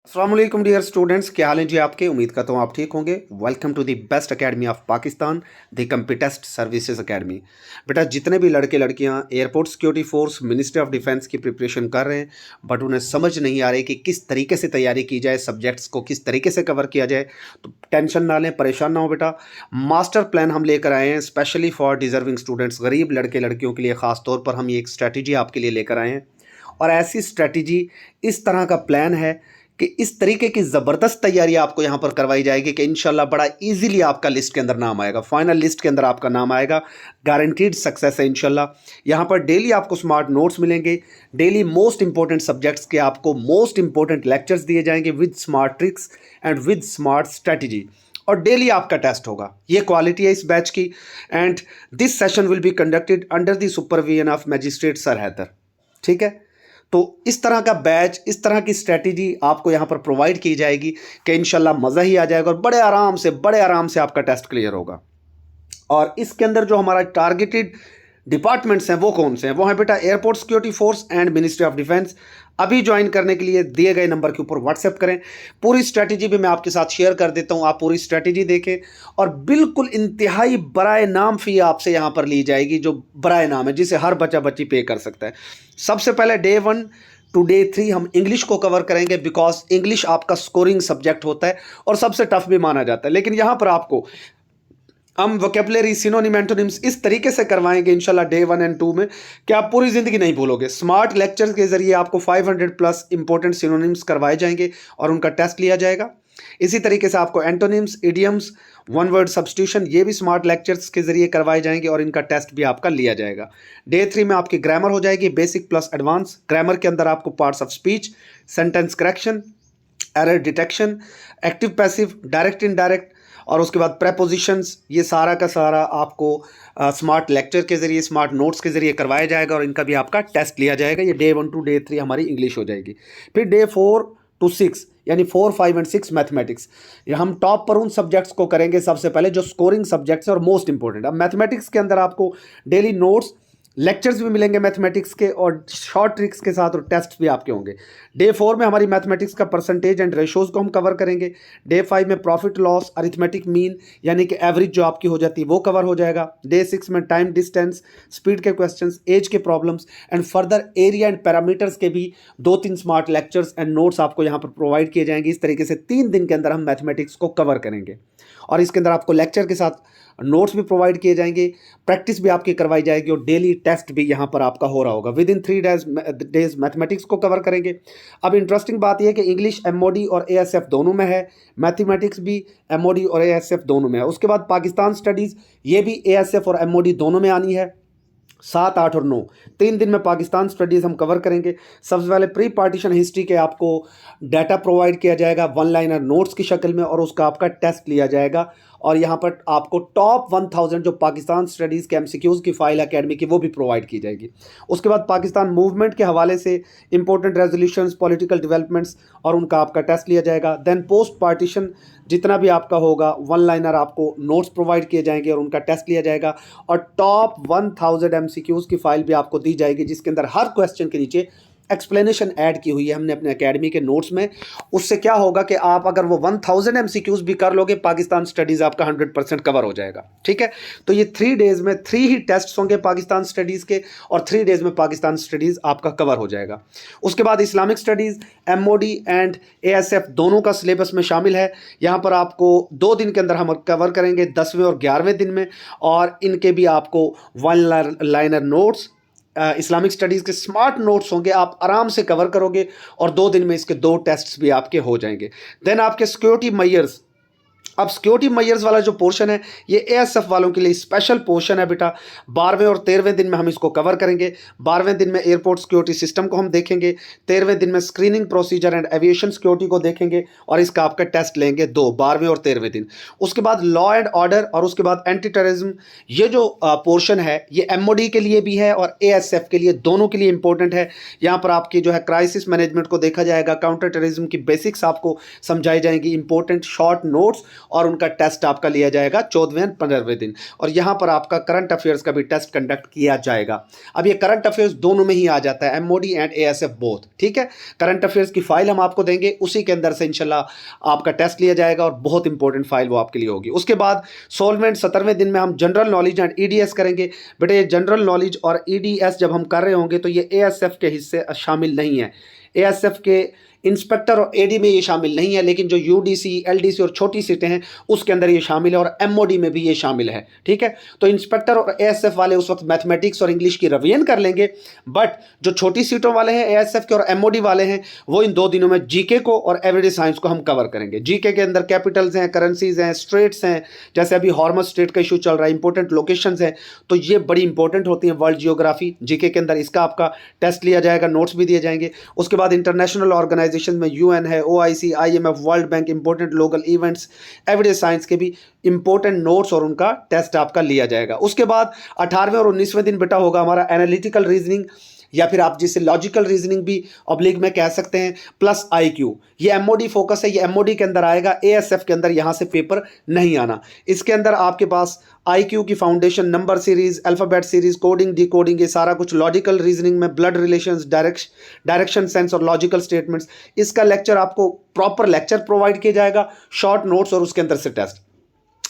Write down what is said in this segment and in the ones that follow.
अस्सलाम वालेकुम dear students, क्या हाल है जी आपके। उम्मीद करता हूँ आप ठीक होंगे। Welcome to the best academy of Pakistan, the computest services academy. बेटा, जितने भी लड़के लड़कियाँ airport security force, ministry of defence की प्रिपरेशन कर रहे हैं बट उन्हें समझ नहीं आ रही कि किस तरीके से तैयारी की जाए, सब्जेक्ट्स को किस तरीके से कवर किया जाए, तो टेंशन ना लें, परेशान ना हो बेटा। मास्टर प्लान हम लेकर आए हैं स्पेशली फॉर डिजर्विंग स्टूडेंट्स, गरीब लड़के लड़कियों के लिए ख़ास तौर पर हम ये एक स्ट्रैटेजी आपके लिए लेकर आए हैं। और ऐसी स्ट्रैटेजी, इस तरह का प्लान है कि इस तरीके की ज़बरदस्त तैयारी आपको यहाँ पर करवाई जाएगी कि इंशाल्लाह बड़ा इजीली आपका लिस्ट के अंदर नाम आएगा, फाइनल लिस्ट के अंदर आपका नाम आएगा। गारंटीड सक्सेस है इंशाल्लाह। यहाँ पर डेली आपको स्मार्ट नोट्स मिलेंगे, डेली मोस्ट इंपॉर्टेंट सब्जेक्ट्स के आपको मोस्ट इंपॉर्टेंट लेक्चर्स दिए जाएंगे with smart tricks and with smart strategy, और डेली आपका टेस्ट होगा। ये क्वालिटी है इस बैच की। And this session will be conducted under the supervision of magistrate sir Haider. ठीक है, तो इस तरह का बैच, इस तरह की स्ट्रैटेजी आपको यहाँ पर प्रोवाइड की जाएगी कि इंशाल्लाह मज़ा ही आ जाएगा और बड़े आराम से आपका टेस्ट क्लियर होगा। और इसके अंदर जो हमारा टारगेटेड डिपार्टमेंट्स हैं वो कौन से हैं? वो हैं बेटा airport security force and ministry of defence. अभी ज्वाइन करने के लिए दिए गए नंबर के ऊपर व्हाट्सएप करें। पूरी स्ट्रैटेजी भी मैं आपके साथ शेयर कर देता हूं, आप पूरी स्ट्रैटेजी देखें। और बिल्कुल इंतहाई बराए नाम फी आपसे यहां पर ली जाएगी, जो बराए नाम है जिसे हर बच्चा बच्ची पे कर सकता है। सबसे पहले डे 1 टू डे 3 हम इंग्लिश को कवर करेंगे, बिकॉज इंग्लिश आपका स्कोरिंग सब्जेक्ट होता है और सबसे टफ भी माना जाता है। लेकिन यहां पर आपको हम वोकेबलरी, सिनोनिम, एंटोनिम्स इस तरीके से करवाएंगे इंशाल्लाह डे 1 एंड 2 में कि आप पूरी ज़िंदगी नहीं भूलोगे। स्मार्ट लेक्चर्स के ज़रिए आपको 500 प्लस इंपॉर्टेंट सिनोनिम्स करवाए जाएंगे और उनका टेस्ट लिया जाएगा। इसी तरीके से आपको antonyms, idioms, one word substitution, ये भी स्मार्ट लेक्चर्स के ज़रिए करवाए जाएंगे और इनका टेस्ट भी आपका लिया जाएगा। डे 3 में आपकी ग्रामर हो जाएगी, बेसिक प्लस एडवांस। ग्रामर के अंदर आपको parts of speech, sentence correction, error detection, active passive, direct indirect, और उसके बाद प्रेपोजिशंस, ये सारा का सारा आपको स्मार्ट लेक्चर के ज़रिए, स्मार्ट नोट्स के ज़रिए करवाया जाएगा और इनका भी आपका टेस्ट लिया जाएगा। ये डे 1 टू डे 3 हमारी इंग्लिश हो जाएगी। फिर डे 4 टू 6 यानी 4, 5 एंड 6 मैथमेटिक्स। ये हम टॉप पर उन सब्जेक्ट्स को करेंगे सबसे पहले जो स्कोरिंग सब्जेक्ट्स हैं और मोस्ट इंपॉर्टेंट। अब मैथमेटिक्स के अंदर आपको डेली नोट्स, लेक्चर्स भी मिलेंगे मैथमेटिक्स के और शॉर्ट ट्रिक्स के साथ, और टेस्ट भी आपके होंगे। डे 4 में हमारी मैथमेटिक्स का परसेंटेज एंड रेशोज़ को हम कवर करेंगे। डे 5 में प्रॉफिट लॉस, अरिथमेटिक मीन यानी कि एवरेज जो आपकी हो जाती है वो कवर हो जाएगा। डे 6 में टाइम, डिस्टेंस, स्पीड के क्वेश्चंस, एज के problems and further area and parameters के भी 2-3 स्मार्ट लेक्चर्स एंड नोट्स आपको यहाँ पर प्रोवाइड किए जाएंगे। इस तरीके से 3 दिन के अंदर हम मैथमेटिक्स को कवर करेंगे और इसके अंदर आपको लेक्चर के साथ नोट्स भी प्रोवाइड किए जाएंगे, प्रैक्टिस भी आपकी करवाई जाएगी और डेली टेस्ट भी यहाँ पर आपका हो रहा होगा। विद इन 3 डेज मैथमेटिक्स को कवर करेंगे। अब इंटरेस्टिंग बात यह है कि इंग्लिश एमओडी और एएसएफ दोनों में है, मैथमेटिक्स भी एमओडी और एएसएफ दोनों में है। उसके बाद पाकिस्तान स्टडीज़, ये भी एएसएफ और एमओडी दोनों में आनी है। 7, 8 और 9 3 दिन में पाकिस्तान स्टडीज़ हम कवर करेंगे। सबसे पहले प्री पार्टीशन हिस्ट्री के आपको डाटा प्रोवाइड किया जाएगा 1 लाइनर नोट्स की शक्ल में और उसका आपका टेस्ट लिया जाएगा। और यहाँ पर आपको टॉप 1000 जो पाकिस्तान स्टडीज़ के एमसीक्यूज़ की फाइल एकेडमी की वो भी प्रोवाइड की जाएगी। उसके बाद पाकिस्तान मूवमेंट के हवाले से इंपॉर्टेंट रेजोल्यूशंस, पॉलिटिकल डेवलपमेंट्स और उनका आपका टेस्ट लिया जाएगा। देन पोस्ट पार्टीशन जितना भी आपका होगा 1 लाइनर आपको नोट्स प्रोवाइड किए जाएंगे और उनका टेस्ट लिया जाएगा। और टॉप 1000 एमसीक्यूज़ की फाइल भी आपको दी जाएगी जिसके अंदर हर क्वेश्चन के नीचे एक्सप्लेनेशन ऐड की हुई है हमने अपने एकेडमी के नोट्स में। उससे क्या होगा कि आप अगर वो 1000 एमसीक्यूज़ भी कर लोगे, पाकिस्तान स्टडीज़ आपका 100% कवर हो जाएगा। ठीक है, तो ये 3 डेज़ में 3 ही टेस्ट होंगे पाकिस्तान स्टडीज़ के और 3 डेज़ में पाकिस्तान स्टडीज़ आपका कवर हो जाएगा। उसके बाद Islamic studies, MoD and ASF दोनों का सिलेबस में शामिल है। यहाँ पर आपको 2 दिन के अंदर हम कवर करेंगे, 10वें और 11वें दिन में, और इनके भी आपको 1 लाइनर नोट्स, इस्लामिक स्टडीज़ के स्मार्ट नोट्स होंगे, आप आराम से कवर करोगे और 2 दिन में इसके 2 टेस्ट्स भी आपके हो जाएंगे। देन आपके सिक्योरिटी मेजर्स। अब सिक्योरिटी मेजर्स वाला जो पोर्शन है ये एएसएफ वालों के लिए स्पेशल पोर्शन है बेटा। 12वें और 13वें दिन में हम इसको कवर करेंगे। 12वें दिन में एयरपोर्ट सिक्योरिटी सिस्टम को हम देखेंगे, 13वें दिन में screening procedure and aviation security को देखेंगे और इसका आपका टेस्ट लेंगे 2, 12वें और 13वें दिन। उसके बाद लॉ एंड ऑर्डर और उसके बाद एंटी टेररिज्म। ये जो पोर्शन है ये एमओडी के लिए भी है और एएसएफ के लिए, दोनों के लिए इंपॉर्टेंट है। यहाँ पर आपकी जो है क्राइसिस मैनेजमेंट को देखा जाएगा, काउंटर टेररिज्म की बेसिक्स आपको समझाई जाएंगी, इंपॉर्टेंट शॉर्ट नोट्स और उनका टेस्ट आपका लिया जाएगा 14वें और 15वें दिन। और यहाँ पर आपका करंट अफेयर्स का भी टेस्ट कंडक्ट किया जाएगा। अब ये करंट अफेयर्स दोनों में ही आ जाता है, MOD एंड ASF बोथ, ठीक है। करंट अफेयर्स की फाइल हम आपको देंगे, उसी के अंदर से इंशाल्लाह आपका टेस्ट लिया जाएगा और बहुत इंपॉर्टेंट फाइल वो आपके लिए होगी। उसके बाद सोलवेंट 17वें दिन में हम जनरल नॉलेज एंड EDS करेंगे। बेटा ये जनरल नॉलेज और EDS जब हम कर रहे होंगे तो ये ASF के हिस्से शामिल नहीं है। ASF के इंस्पेक्टर और AD में ये शामिल नहीं है, लेकिन जो UDC, LDC और छोटी सीटें हैं उसके अंदर ये शामिल है और MOD में भी ये शामिल है, ठीक है। तो इंस्पेक्टर और ASF वाले उस वक्त मैथमेटिक्स और इंग्लिश की रिवीजन कर लेंगे, बट जो छोटी सीटों वाले हैं ASF के और MOD वाले हैं वो इन 2 दिनों में GK को और एवरीडे साइंस को हम कवर करेंगे। GK के अंदर कैपिटल्स हैं, करेंसीज हैं, स्ट्रेट्स हैं, जैसे अभी हॉर्मस स्ट्रेट का इशू चल रहा है, इंपॉर्टेंट लोकेशंस हैं, तो ये बड़ी इंपॉर्टेंट होती हैं। वर्ल्ड जियोग्राफी GK के अंदर इसका आपका टेस्ट लिया जाएगा, नोट्स भी दिए जाएंगे। उसके बाद इंटरनेशनल ऑर्गेनाइजेशन में UN है, OIC, IMF, world bank, important local events, everyday science के भी इंपॉर्टेंट नोट्स और उनका टेस्ट आपका लिया जाएगा। उसके बाद 18वें और 19वें दिन बेटा होगा हमारा एनालिटिकल रीजनिंग, या फिर आप जिसे लॉजिकल रीजनिंग भी ऑब्लिक में कह सकते हैं, प्लस IQ। ये MOD फोकस है, ये MOD के अंदर आएगा, ASF के अंदर यहाँ से पेपर नहीं आना। इसके अंदर आपके पास IQ की foundation, number series, alphabet series, coding, decoding, ये सारा कुछ लॉजिकल रीजनिंग में, ब्लड रिलेशंस, डायरेक्शन सेंस और लॉजिकल स्टेटमेंट्स, इसका लेक्चर आपको प्रॉपर लेक्चर प्रोवाइड किया जाएगा, शॉर्ट नोट्स और उसके अंदर से टेस्ट।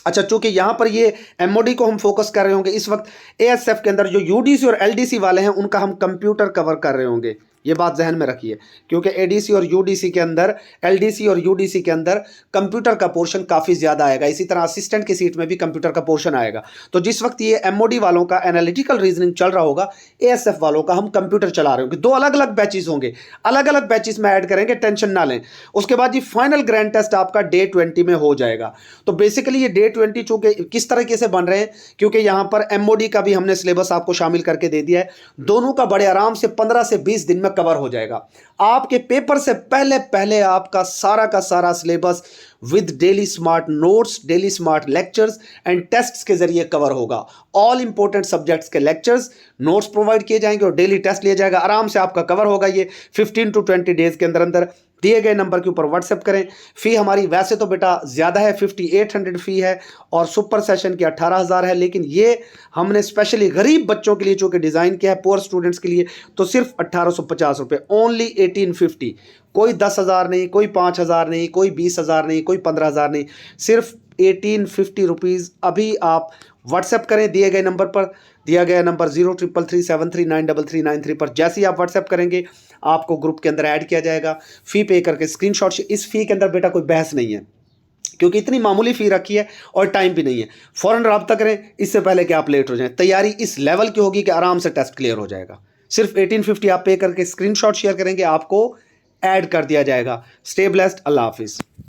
अच्छा, चूंकि यहाँ पर ये MOD को हम फोकस कर रहे होंगे, इस वक्त ASF के अंदर जो UDC और LDC वाले हैं उनका हम कंप्यूटर कवर कर रहे होंगे, ये बात जहन में रखिए, क्योंकि ADC और UDC के अंदर, LDC और UDC के अंदर कंप्यूटर का पोर्शन काफ़ी ज़्यादा आएगा। इसी तरह असिस्टेंट की सीट में भी कंप्यूटर का पोर्शन आएगा। तो जिस वक्त ये MOD वालों का एनालिटिकल रीजनिंग चल रहा होगा, ASF वालों का हम कंप्यूटर चला रहे होंगे। 2 अलग अलग बैचेस होंगे, अलग अलग बैचेस में ऐड करेंगे, टेंशन ना लें। उसके बाद ये फाइनल ग्रैंड टेस्ट आपका Day 20 में हो जाएगा। तो बेसिकली ये Day 20 चूँकि किस तरीके से बन रहे हैं, क्योंकि यहाँ पर MOD का भी हमने सिलेबस आपको शामिल करके दे दिया है, दोनों का बड़े आराम से 15 से 20 दिन में कवर हो जाएगा। आपके पेपर से पहले पहले आपका सारा का सारा syllabus with daily smart notes, daily smart lectures and tests के जरिए कवर होगा। ऑल इंपॉर्टेंट सब्जेक्ट्स के लेक्चर्स, नोट्स प्रोवाइड किए जाएंगे और डेली टेस्ट लिया जाएगा। आराम से आपका कवर होगा ये 15 to 20 डेज के अंदर अंदर। दिए गए नंबर के ऊपर व्हाट्सएप करें। फ़ी हमारी वैसे तो बेटा ज़्यादा है, 5800 फ़ी है और सुपर सेशन की 18,000 है, लेकिन ये हमने स्पेशली गरीब बच्चों के लिए चूँकि डिज़ाइन किया है, पुअर स्टूडेंट्स के लिए, तो सिर्फ 1850 रुपये, ओनली 1850। कोई 10,000 नहीं, कोई 5,000 नहीं, कोई 20,000 नहीं, कोई 15,000 नहीं, सिर्फ 1850 रुपीज़। अभी आप व्हाट्सएप करें दिए गए नंबर पर, दिया गया नंबर 033373393393 पर। जैसे ही आप व्हाट्सएप करेंगे आपको ग्रुप के अंदर ऐड किया जाएगा। फ़ी पे करके स्क्रीनशॉट, इस फ़ी के अंदर बेटा कोई बहस नहीं है, क्योंकि इतनी मामूली फ़ी रखी है और टाइम भी नहीं है। फ़ौरन रब्ता करें इससे पहले कि आप लेट हो जाएं। तैयारी इस लेवल की होगी कि आराम से टेस्ट क्लियर हो जाएगा। सिर्फ 1850 आप पे करके स्क्रीनशॉट शेयर करेंगे, आपको ऐड कर दिया जाएगा। स्टे ब्लेस्ड, अल्लाह हाफिज़।